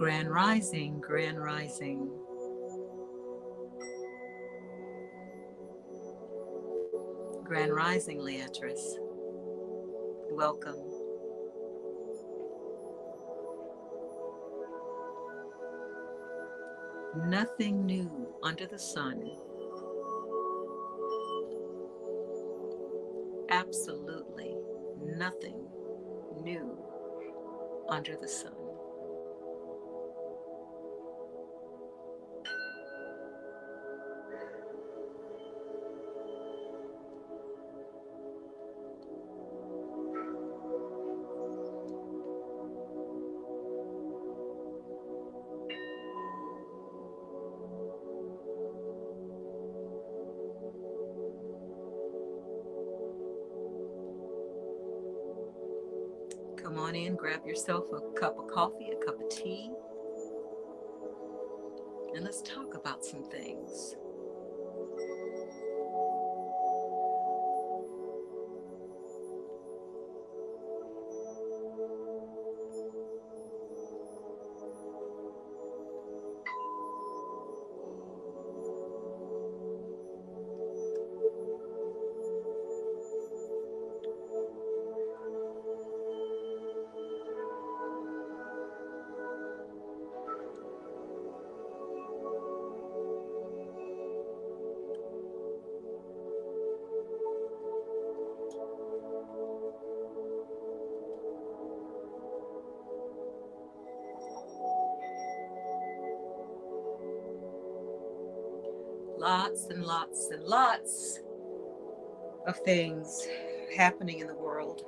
Grand Rising, Grand Rising. Grand Rising, Leatrice. Welcome. Nothing new under the sun. Absolutely nothing new under the sun. Come on in, grab yourself a cup of coffee, a cup of tea, and let's talk about some things. Lots and lots and lots of things happening in the world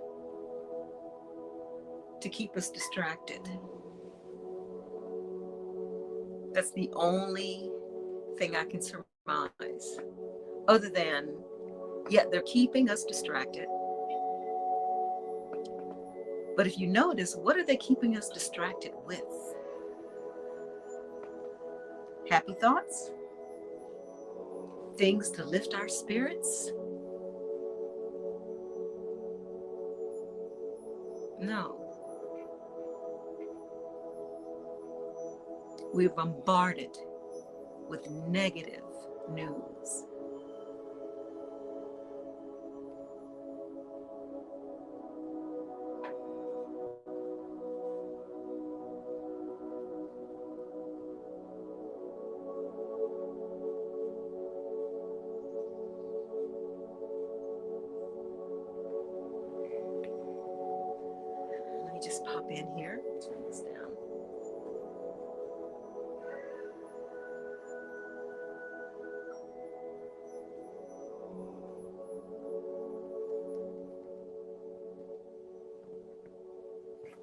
to keep us distracted. That's the only thing I can surmise, other than, yeah, they're keeping us distracted. But if you notice, what are they keeping us distracted with? Happy thoughts? Things to lift our spirits? No. We're bombarded with negative news. Let me just pop in here, turn this down.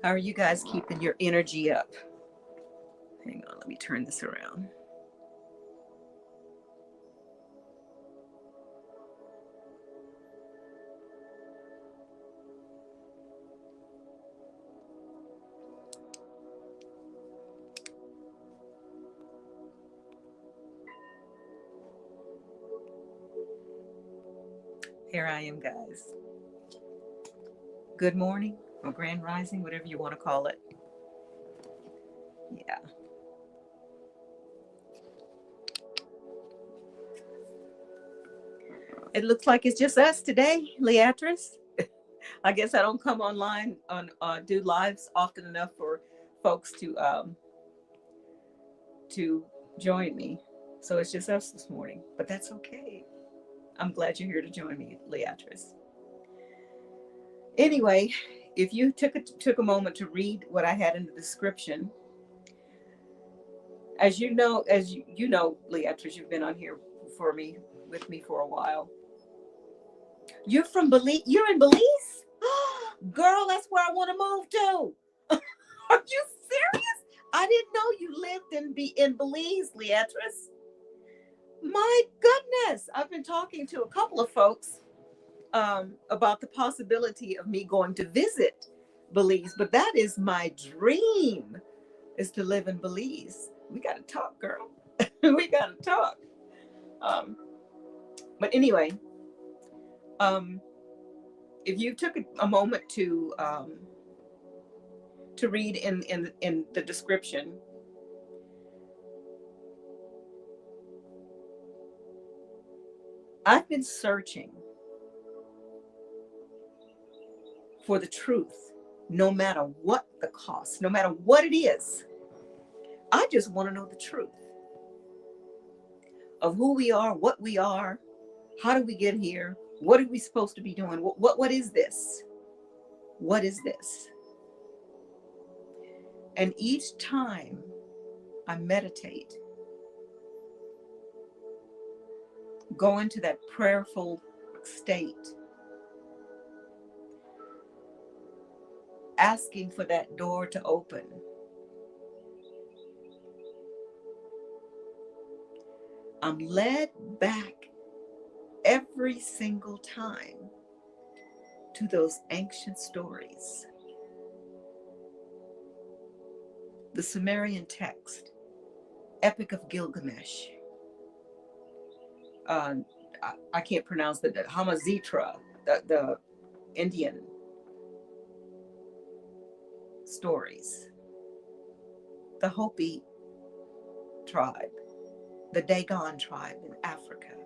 How are you guys keeping your energy up? Hang on, let me turn this around. Here I am, guys. Good morning, or grand rising, whatever you want to call it. Yeah. It looks like it's just us today, Leatrice. I guess I don't come online on do lives often enough for folks to join me. So it's just us this morning, but that's okay. I'm glad you're here to join me, Leatrice. Anyway, if you took a moment to read what I had in the description, as you know, Leatrice, you've been on here with me for a while. You're from Belize? You're in Belize? Girl, that's where I want to move to. Are you serious? I didn't know you lived in Belize, Leatrice. My goodness. I've been talking to a couple of folks about the possibility of me going to visit Belize, but that is my dream, is to live in Belize. We got to talk, girl. We got to talk. But anyway, if you took a moment to read in the description, I've been searching for the truth, no matter what the cost, no matter what it is. I just want to know the truth of who we are, what we are, how did we get here, what are we supposed to be doing, what is this? What is this? And each time I meditate, go into that prayerful state, asking for that door to open, I'm led back every single time to those ancient stories. The Sumerian text, Epic of Gilgamesh. I can't pronounce the Hamazitra, the Indian stories. The Hopi tribe, the Dagon tribe in Africa,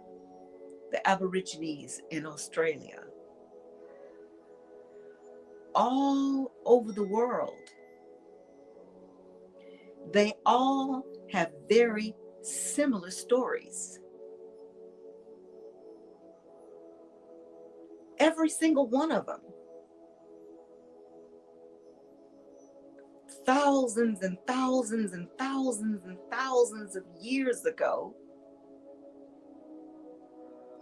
the Aborigines in Australia. All over the world, they all have very similar stories. Every single one of them. Thousands and thousands and thousands and thousands of years ago,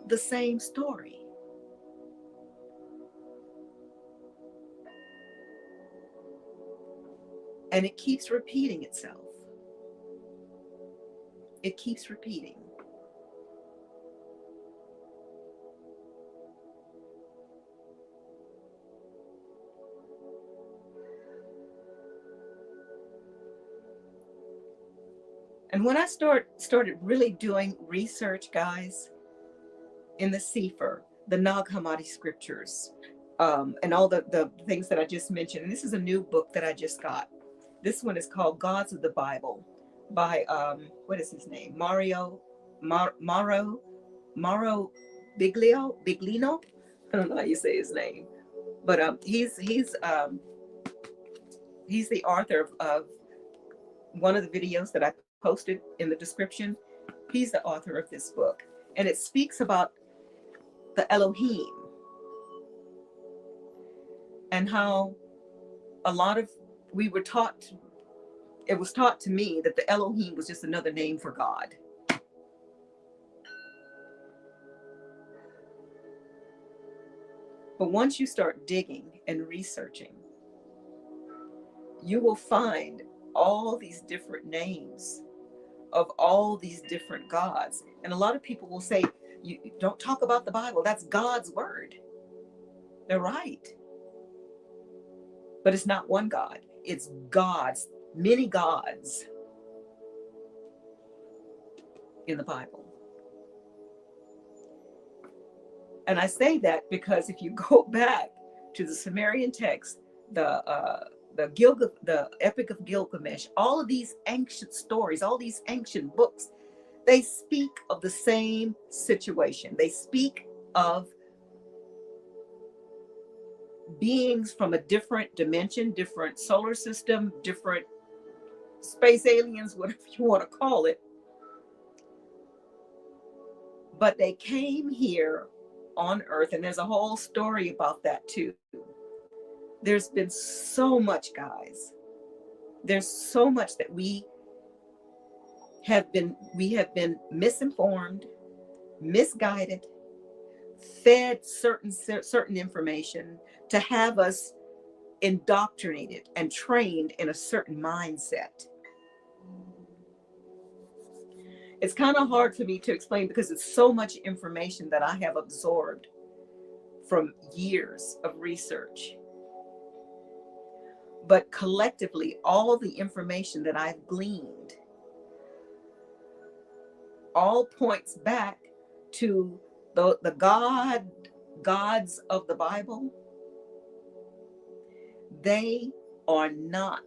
the same story. And it keeps repeating itself. It keeps repeating. And when I started really doing research, guys, in the Sefer, the Nag Hammadi scriptures, and all the things that I just mentioned, and this is a new book that I just got. This one is called Gods of the Bible by, what is his name? Mauro Biglino. I don't know how you say his name, but he's the author of one of the videos that I posted in the description. He's the author of this book, and it speaks about the Elohim and how it was taught to me that the Elohim was just another name for God. But once you start digging and researching, you will find all these different names of all these different gods. And a lot of people will say, you don't talk about the Bible, that's God's word. They're right. But it's not one God, it's gods, many gods in the Bible. And I say that because if you go back to the Sumerian text, the Epic of Gilgamesh, all of these ancient stories, all these ancient books, they speak of the same situation. They speak of beings from a different dimension, different solar system, different space aliens, whatever you want to call it. But they came here on Earth, and there's a whole story about that too. There's been so much, guys. There's so much that we have been misinformed, misguided, fed certain information to have us indoctrinated and trained in a certain mindset. It's kind of hard for me to explain because it's so much information that I have absorbed from years of research. But collectively, all the information that I've gleaned all points back to the gods of the Bible. They are not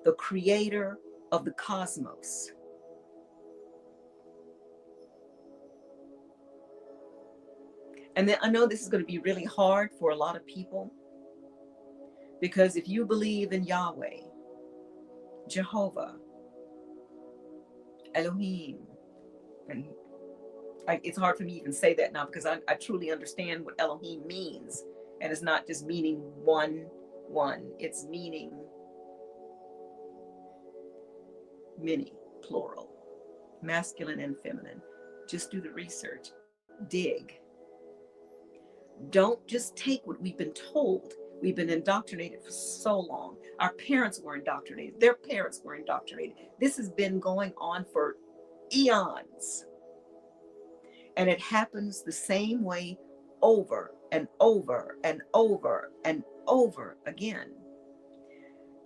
the creator of the cosmos. And then I know this is going to be really hard for a lot of people, because if you believe in Yahweh, Jehovah, Elohim, and it's hard for me to even say that now, because I truly understand what Elohim means. And it's not just meaning one, it's meaning many, plural, masculine and feminine. Just do the research, dig. Don't just take what we've been told. We've been indoctrinated for so long. Our parents were indoctrinated. Their parents were indoctrinated. This has been going on for eons. And it happens the same way over and over and over and over again.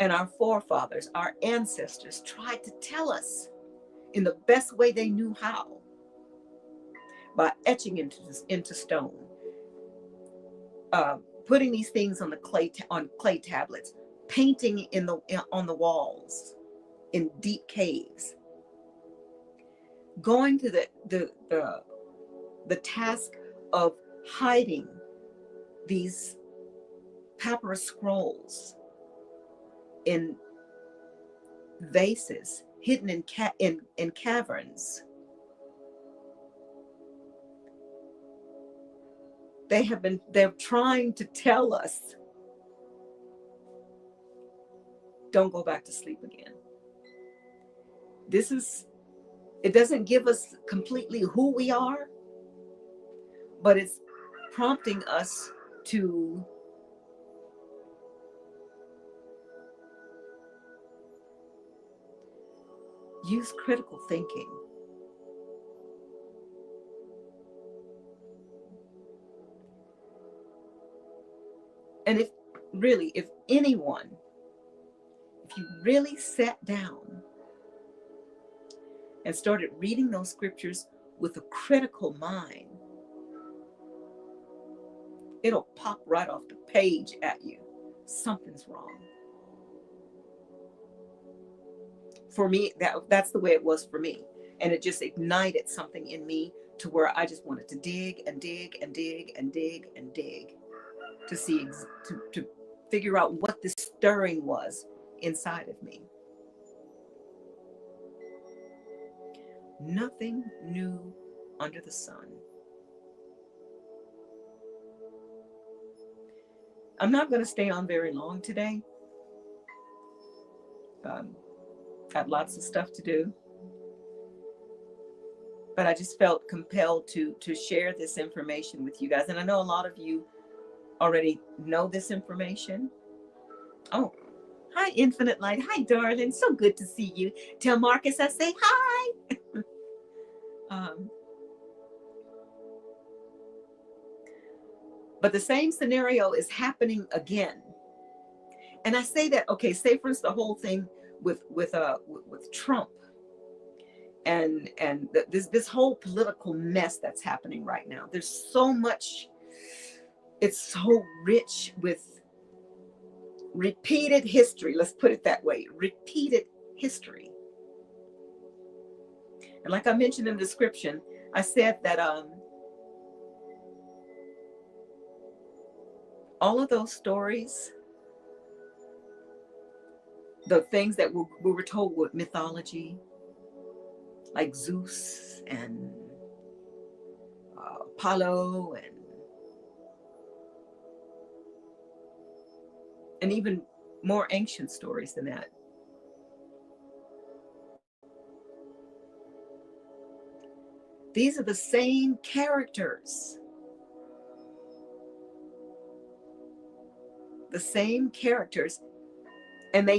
And our forefathers, our ancestors tried to tell us in the best way they knew how, by etching into stone, putting these things on clay tablets, painting on the walls in deep caves, going to the task of hiding these papyrus scrolls in vases, hidden in caverns. They're trying to tell us, don't go back to sleep again. It doesn't give us completely who we are, but it's prompting us to use critical thinking. And if you really sat down and started reading those scriptures with a critical mind, it'll pop right off the page at you. Something's wrong. For me, that's the way it was for me. And it just ignited something in me to where I just wanted to dig and dig and dig and dig and dig to see, to figure out what this stirring was inside of me. Nothing new under the sun. I'm not going to stay on very long today. Got lots of stuff to do. But I just felt compelled to share this information with you guys. And I know a lot of you already know this information. Oh, hi, Infinite Light. Hi, darling. So good to see you. Tell Marcus I say hi. But the same scenario is happening again. And I say that, okay, say for instance, the whole thing with Trump and this whole political mess that's happening right now. There's so much, it's so rich with repeated history. Let's put it that way, repeated history. And like I mentioned in the description, I said that all of those stories, the things that we were told with mythology, like Zeus and Apollo and even more ancient stories than that. These are the same characters. The same characters. And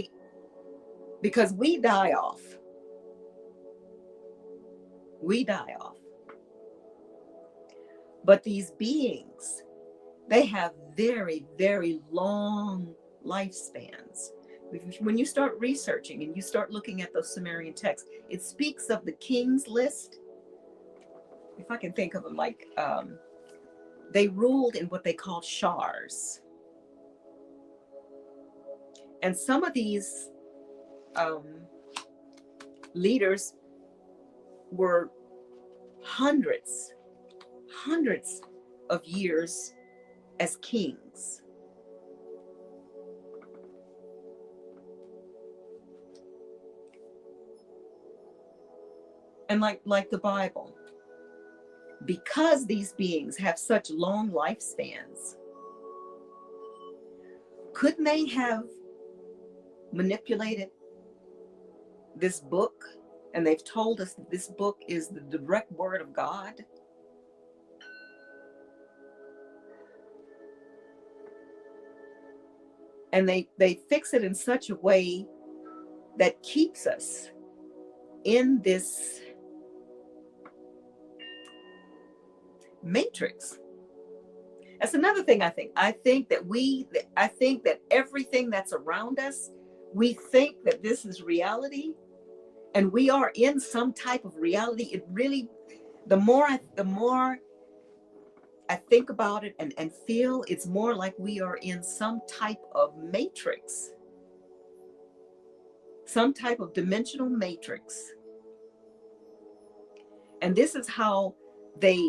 because we die off. We die off. But these beings, they have very, very long lifespans. When you start researching and you start looking at those Sumerian texts, it speaks of the king's list. If I can think of them, like they ruled in what they called shars. And some of these leaders were hundreds of years as kings. And like the Bible, because these beings have such long lifespans, couldn't they have manipulated this book? And they've told us that this book is the direct word of God. And they fix it in such a way that keeps us in this matrix. That's another thing I think. I think that everything that's around us, we think that this is reality, and we are in some type of reality. It really, the more I think about it and feel, it's more like we are in some type of matrix, some type of dimensional matrix. And this is how they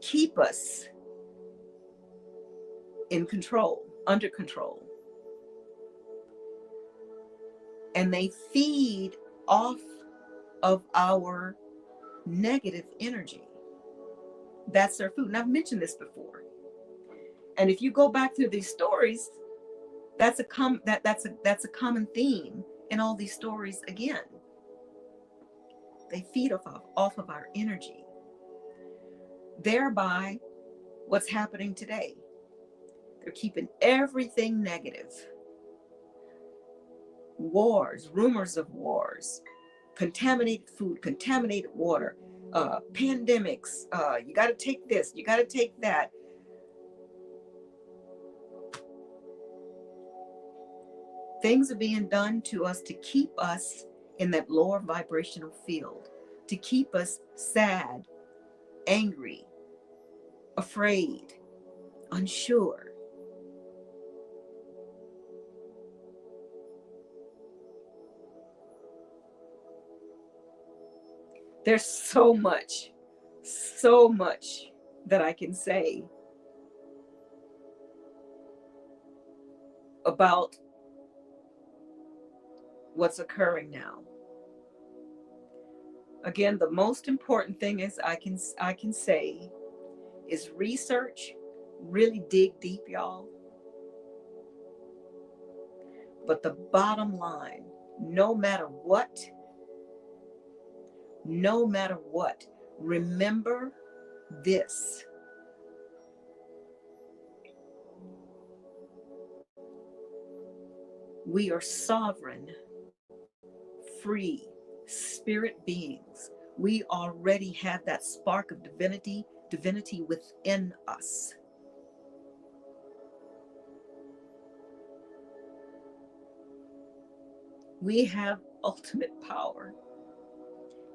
keep us in control, under control. And they feed off of our negative energy. That's their food. And I've mentioned this before. And if you go back through these stories, that's a common theme in all these stories again. They feed off of our energy. Thereby, what's happening today? They're keeping everything negative. Wars, rumors of wars, contaminated food, contaminated water, pandemics, you got to take this, you got to take that. Things are being done to us to keep us in that lower vibrational field, to keep us sad, angry, afraid, unsure. There's so much that I can say about what's occurring now. Again, the most important thing is I can say is research, really dig deep, y'all. But the bottom line, no matter what, remember this. We are sovereign, free spirit beings. We already have that spark of divinity within us. We have ultimate power.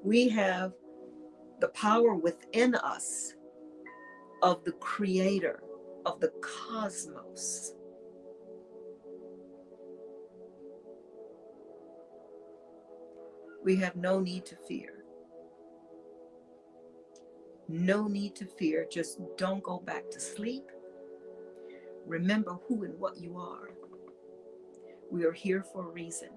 We have the power within us of the creator of the cosmos. We have no need to fear. No need to fear. Just don't go back to sleep. Remember who and what you are. We are here for a reason.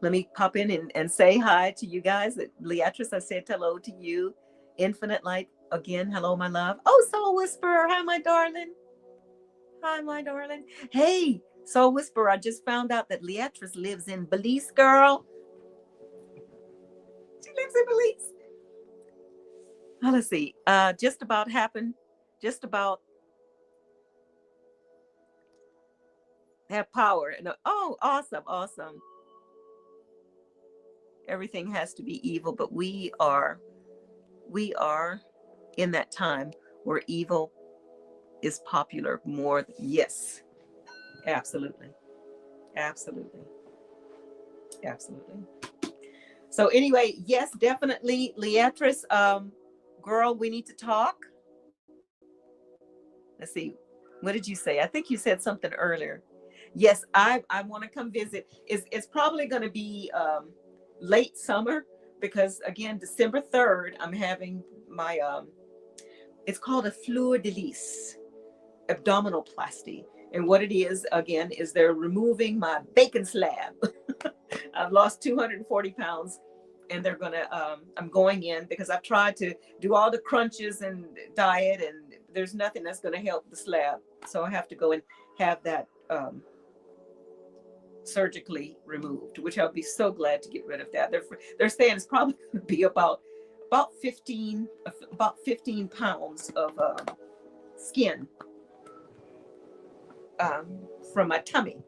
Let me pop in and say hi to you guys. Leatrice, I said hello to you. Infinite Light, again, hello, my love. Oh, Soul Whisperer, hi, my darling. Hi, my darling. Hey, Soul Whisperer, I just found out that Leatrice lives in Belize, girl. She lives in Belize. Oh, let's see. Just about have power. And oh, awesome. Everything has to be evil, but we are in that time where evil is popular more. Yes, absolutely. So anyway, yes, definitely, Leatrice, girl, we need to talk. Let's see, what did you say? I think you said something earlier. Yes, I want to come visit. It's probably going to be late summer, because again, December 3rd, I'm having my, it's called a fleur de lis abdominoplasty. And what it is, again, is they're removing my bacon slab. I've lost 240 pounds, and they're going to, I'm going in because I've tried to do all the crunches and diet, and there's nothing that's going to help the slab. So I have to go and have that surgically removed, which I'll be so glad to get rid of that. They're saying it's probably going to be about 15 pounds of skin from my tummy.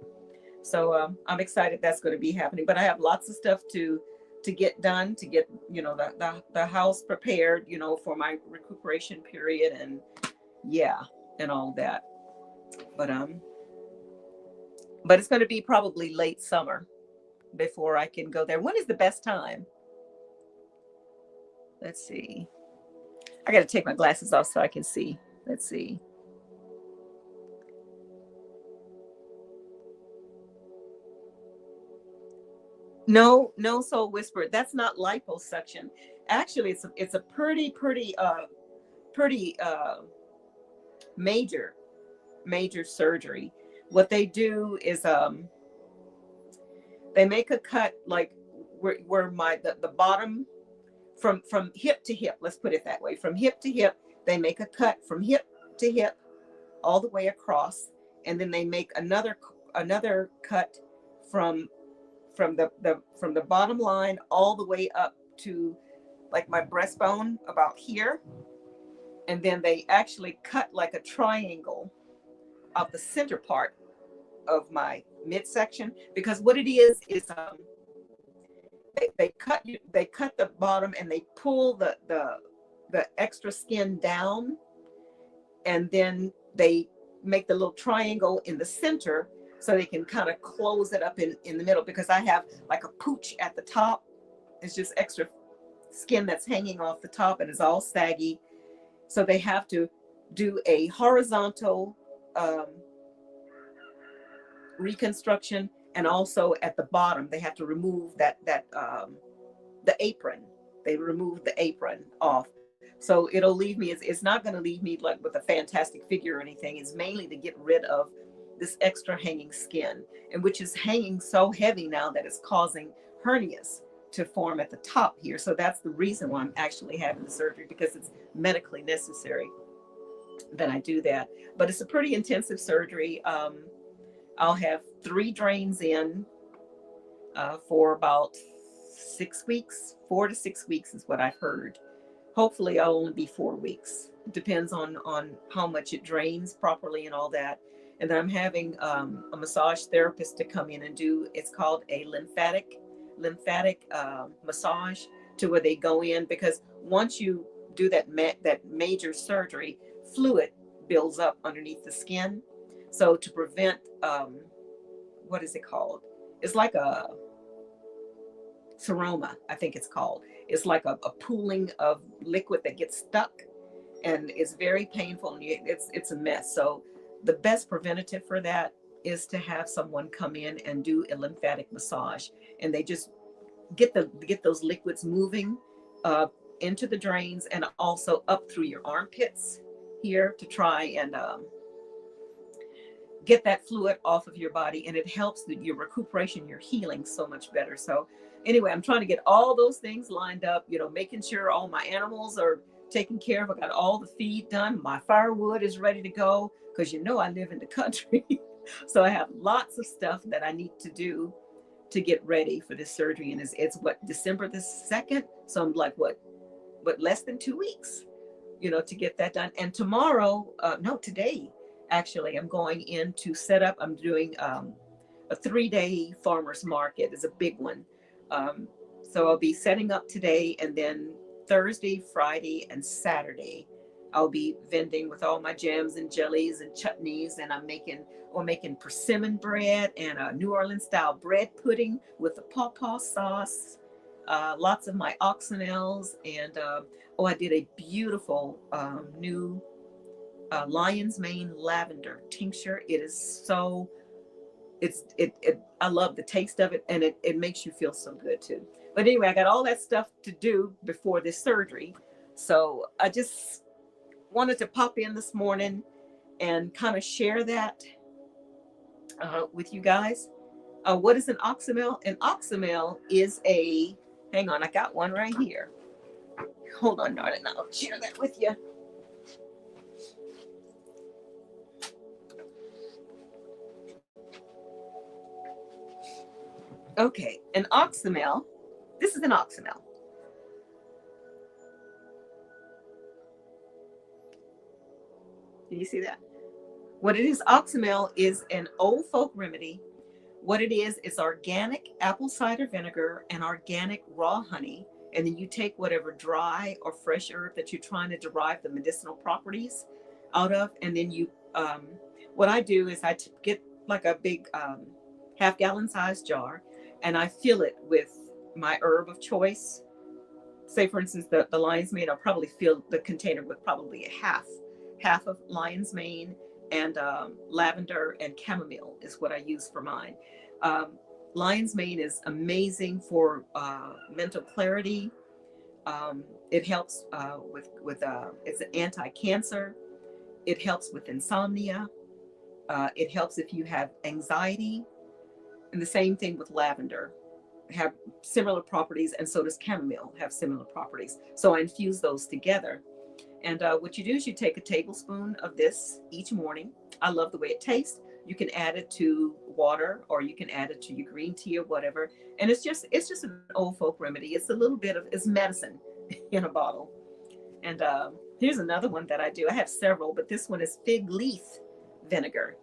So I'm excited that's going to be happening. But I have lots of stuff to get done, to get, you know, the house prepared, you know, for my recuperation period, and yeah, and all that. But it's going to be probably late summer before I can go there. When is the best time? Let's see. I got to take my glasses off so I can see. Let's see. No, Soul Whisper. That's not liposuction. Actually, it's a pretty major surgery. What they do is they make a cut like where the bottom from hip to hip. Let's put it that way. From hip to hip, they make a cut from hip to hip all the way across, and then they make another cut from the bottom line all the way up to like my breastbone about here, and then they actually cut like a triangle of the center part of my midsection, because what it is they cut the bottom and they pull the extra skin down, and then they make the little triangle in the center so they can kind of close it up in the middle, because I have like a pooch at the top. It's just extra skin that's hanging off the top and it's all saggy. So they have to do a horizontal reconstruction, and also at the bottom they have to remove the apron. They remove the apron off, so it'll leave me, it's not going to leave me like with a fantastic figure or anything. It's mainly to get rid of this extra hanging skin, and which is hanging so heavy now that it's causing hernias to form at the top here. So that's the reason why I'm actually having the surgery, because it's medically necessary that I do that. But it's a pretty intensive surgery. I'll have 3 drains in for about 6 weeks. 4 to 6 weeks is what I've heard. Hopefully I'll only be 4 weeks. Depends on how much it drains properly and all that. And then I'm having a massage therapist to come in and do, it's called a lymphatic massage, to where they go in, because once you do that major surgery, fluid builds up underneath the skin. So to prevent, what is it called? It's like a seroma, I think it's called. It's like a pooling of liquid that gets stuck, and it's very painful, and it's a mess. So the best preventative for that is to have someone come in and do a lymphatic massage, and they just get those liquids moving into the drains and also up through your armpits here, to try and get that fluid off of your body, and it helps your recuperation, your healing so much better. So anyway, I'm trying to get all those things lined up, you know, making sure all my animals are taken care of. I got all the feed done. My firewood is ready to go, because you know I live in the country. So I have lots of stuff that I need to do to get ready for this surgery. And it's what, December the 2nd. So I'm like, what less than 2 weeks, you know, to get that done. And tomorrow, today, actually, I'm going in to set up, I'm doing a 3-day farmers market. It's a big one. So I'll be setting up today, and then Thursday, Friday, and Saturday, I'll be vending with all my jams and jellies and chutneys, and we're making persimmon bread and a New Orleans style bread pudding with the pawpaw sauce, lots of my oxonels, and I did a beautiful new lion's mane lavender tincture. It is so, I love the taste of it, and it makes you feel so good too. But anyway, I got all that stuff to do before this surgery. So I just wanted to pop in this morning and kind of share that with you guys. What is an oxymel? An oxymel is a, hang on, I got one right here. Hold on, darling, I'll share that with you. Okay, an oxymel. This is an oxymel. Can you see that? What it is, oxymel is an old folk remedy. What it is, it's organic apple cider vinegar and organic raw honey. And then you take whatever dry or fresh herb that you're trying to derive the medicinal properties out of. And then you, what I do is I get like a big half-gallon size jar, and I fill it with my herb of choice. Say, for instance, the lion's mane, I'll probably fill the container with probably a half of lion's mane, and lavender and chamomile is what I use for mine. Lion's mane is amazing for mental clarity. It helps with it's an anti-cancer. It helps with insomnia. It helps if you have anxiety. And the same thing with lavender, have similar properties, and so does chamomile, have similar properties. So I infuse those together. And what you do is you take a tablespoon of this each morning. I love the way it tastes. You can add it to water, or you can add it to your green tea or whatever. And it's just an old folk remedy. It's a little bit of, it's medicine in a bottle. And here's another one that I do. I have several, but this one is fig leaf vinegar.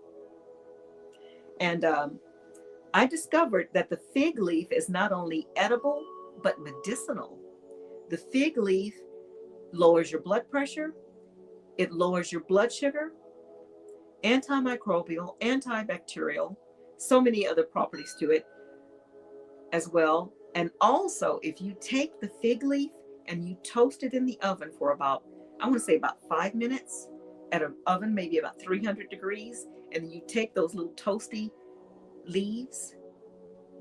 And I discovered that the fig leaf is not only edible, but medicinal. The fig leaf lowers your blood pressure. It lowers your blood sugar, antimicrobial, antibacterial, so many other properties to it as well. And also, if you take the fig leaf and you toast it in the oven for about, I want to say about 5 minutes at an oven, maybe about 300 degrees, and then you take those little toasty leaves,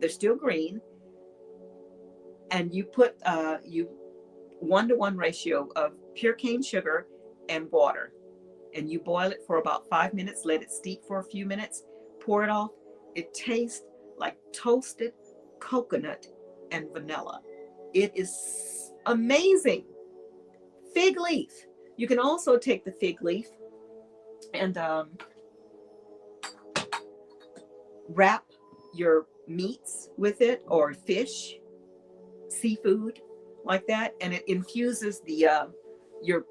they're still green, and you put 1-to-1 ratio of pure cane sugar and water, and you boil it for about 5 minutes, let it steep for a few minutes, pour it off. It tastes like toasted coconut and vanilla. It is amazing. Fig leaf. You can also take the fig leaf and wrap your meats with it, or fish, seafood, like that, and it infuses the your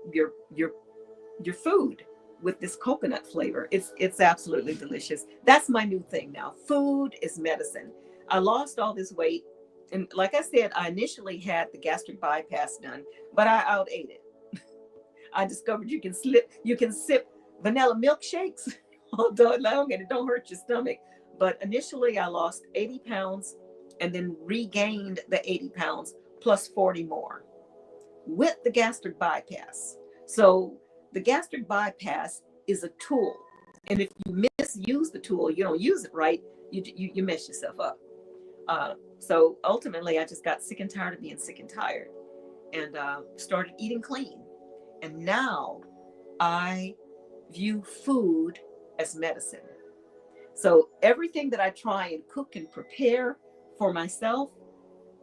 food with this coconut flavor. It's absolutely delicious. That's my new thing now. Food is medicine. I lost all this weight, and like I said, I initially had the gastric bypass done, but I outate it. I discovered you can sip vanilla milkshakes all day long and it don't hurt your stomach. But initially I lost 80 pounds and then regained the 80 pounds plus 40 more with the gastric bypass. So the gastric bypass is a tool. And if you misuse the tool, you don't use it right, you mess yourself up. So ultimately I just got sick and tired of being sick and tired, and started eating clean. And now I view food as medicine. So everything that I try and cook and prepare for myself,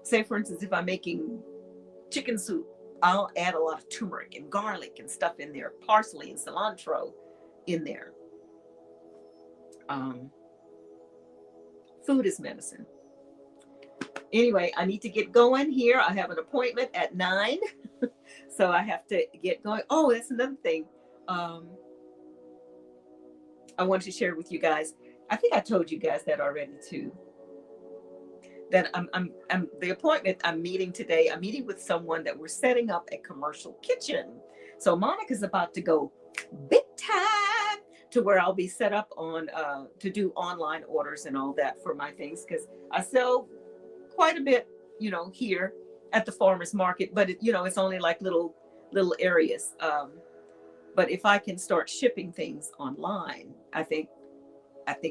say for instance, if I'm making chicken soup, I'll add a lot of turmeric and garlic and stuff in there, parsley and cilantro in there. Food is medicine. Anyway, I need to get going here. I have an appointment at 9. So I have to get going. Oh, that's another thing I wanted to share with you guys. I think I told you guys that already too. That I'm the appointment I'm meeting today. I'm meeting with someone that we're setting up a commercial kitchen. So Monica's about to go big time to where I'll be set up on to do online orders and all that for my things, because I sell quite a bit, here at the farmers market, but it's only like little areas. But if I can start shipping things online, I think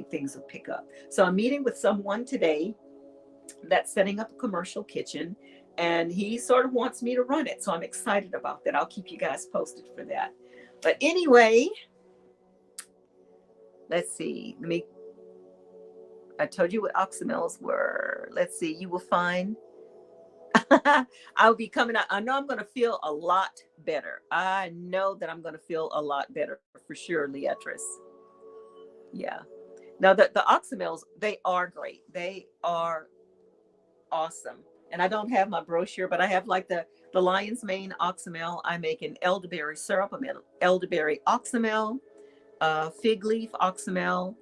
things will pick up. So I'm meeting with someone today that's setting up a commercial kitchen, and he sort of wants me to run it. So I'm excited about that. I'll keep you guys posted for that. But anyway, let's see. I told you what oxymels were. Let's see. You will find I'll be coming out. I know I'm going to feel a lot better. I know that I'm going to feel a lot better for sure, Leatrice. Yeah. Now the oxymels, they are great. They are awesome. And I don't have my brochure, but I have like the lion's mane oxymel. I make an elderberry syrup. I make elderberry oxymel, fig leaf oxymel,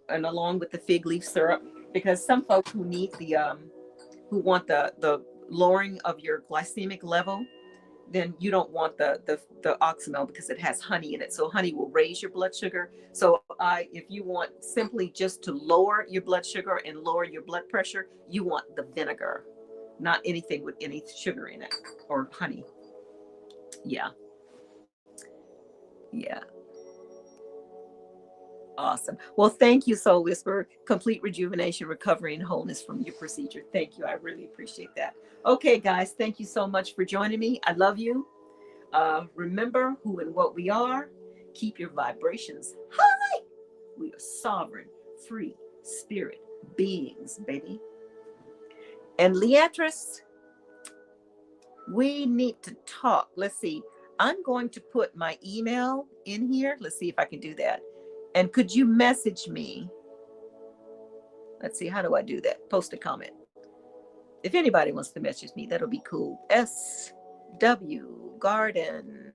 and along with the fig leaf syrup, because some folks who need who want the lowering of your glycemic level, then you don't want the oxymel because it has honey in it. So honey will raise your blood sugar. So if you want simply just to lower your blood sugar and lower your blood pressure, you want the vinegar, not anything with any sugar in it or honey. Yeah. Yeah. Awesome. Well, thank you, Soul Whisperer. Complete rejuvenation, recovery, and wholeness from your procedure. Thank you. I really appreciate that. Okay, guys, thank you so much for joining me. I love you. Remember who and what we are. Keep your vibrations high. We are sovereign, free, spirit beings, baby. And Leatrice, we need to talk. Let's see. I'm going to put my email in here. Let's see if I can do that. And could you message me? Let's see, how do I do that? Post a comment. If anybody wants to message me, that'll be cool. SW Garden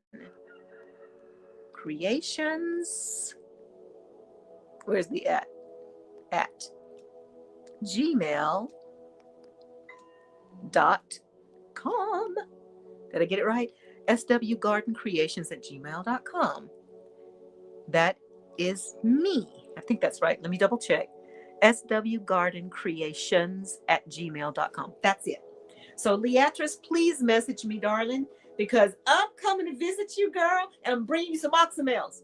Creations. Where's the at? At gmail.com. Did I get it right? swgardencreations@gmail.com. That is me. I think that's right. Let me double check. swgardencreations@gmail.com. That's it. So Leatrice, please message me, darling, because I'm coming to visit you, girl, and I'm bringing you some oxymels.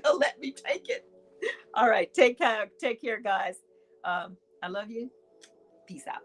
They'll let me take it. All right. Take care, guys. I love you. Peace out.